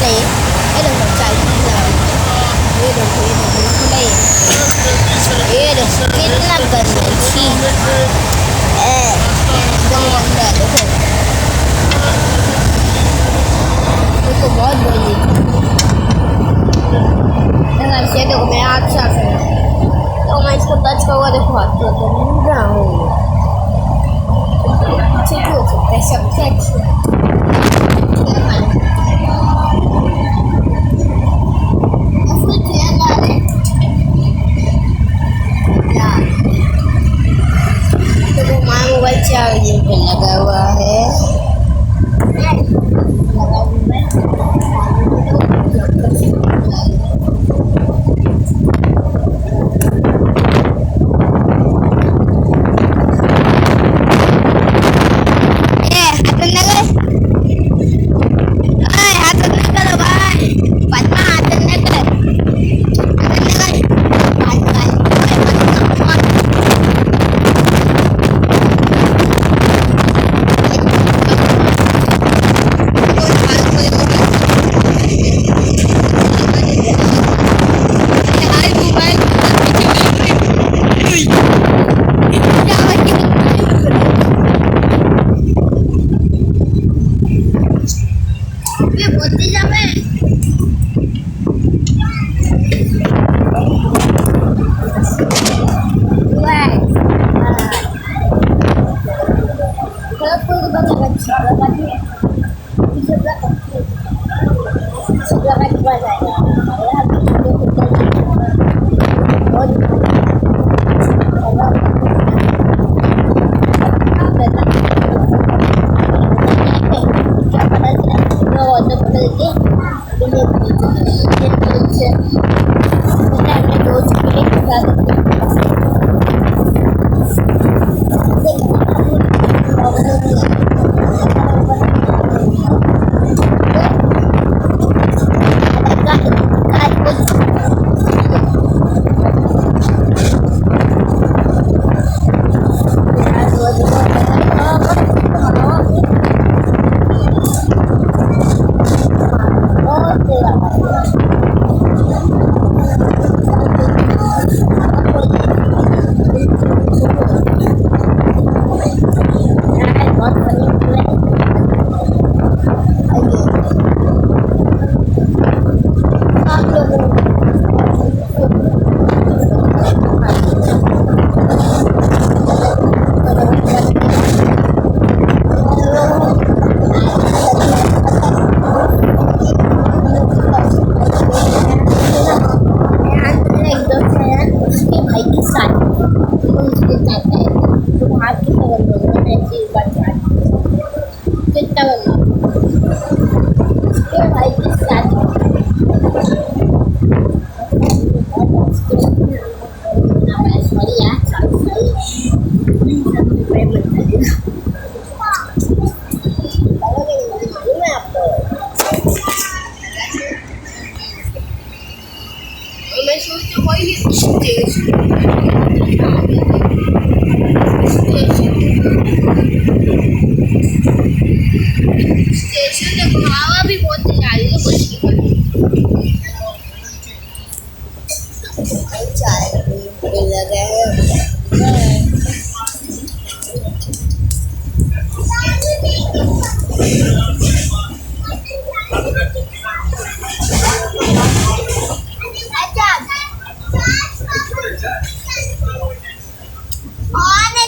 ये देखो चाय की लगा, ये देखो बिल्कुल ये देखो कितना गंदा छी एकदम गंदा है। देखो बहुत गंदी ये देखो मैं हाथ साफ है तो मैं इसको टच करूँगा, देखो हाथ तो गंदा हो ठीक हो सकता है सबसे अच्छा। मोबाइल चार्जिंग पे लगा हुआ है, स्टेशन देखो हवा भी बहुत तेज आ रही है, कुछ चाय लगा है।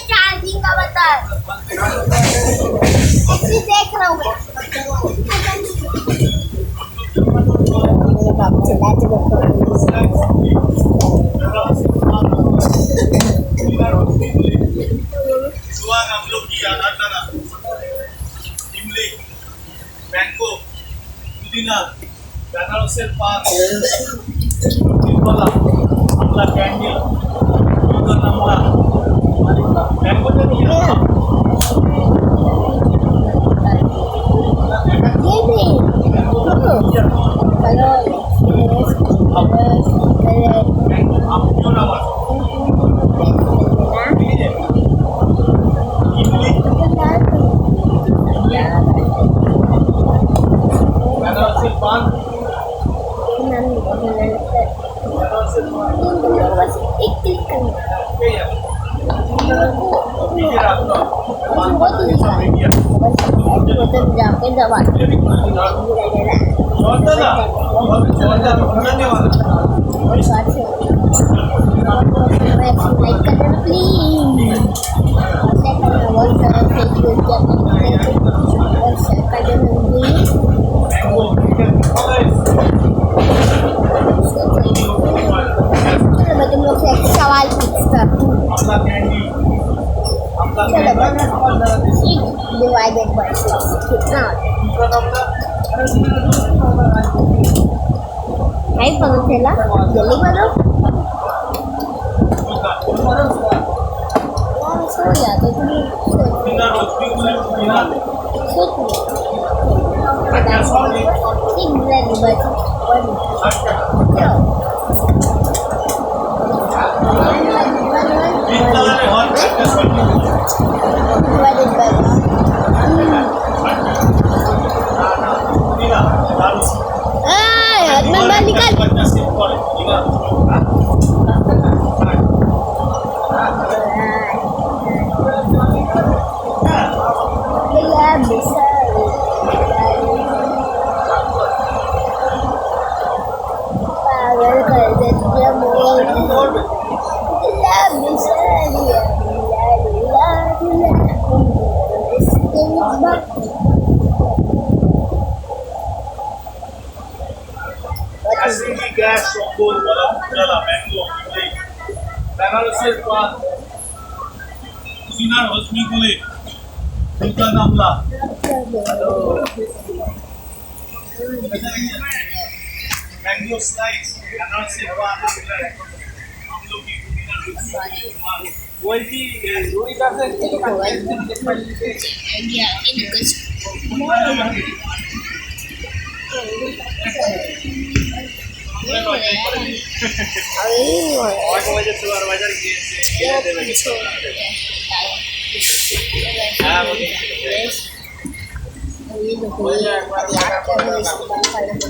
चार्जिंग का बता देख रहा हूँ मैंगो पुदीना बेनारसेर पान আমরা ক্যান্ডেল আমরা मैंगो बेनारसेर पान Jordan lah. Jordan. Jordan ni mana? और साथ से लाइक करना प्लीज और शेयर करना बहुत सारा फेसबुक या और शेयर करना प्लीज Mango. चलो मैं तुम लोग से एक सवाल पूछता हूँ Amla candy. Amla चलो candy. 6 divided by 6 कितना नहीं पता चला जल्दी करो यार सो जाते तुम Pina roti kulit pina. सोच divided by 1 Pizza le hot divided by Pina. Daru. मैं balikan Benda simple. Pina. Bella besar पागल कर देती है मोर बella besar ya la Asini gas chombor wala mujala mango kulit. Banaroser pan. Pina hosmi kulit. Sultan amla. Mango slice. Banaroser pan. আমলকি বলছি রুই গাছের বাজার গিয়েছে ये देखो ये याद कर लो इसको बंद कर दो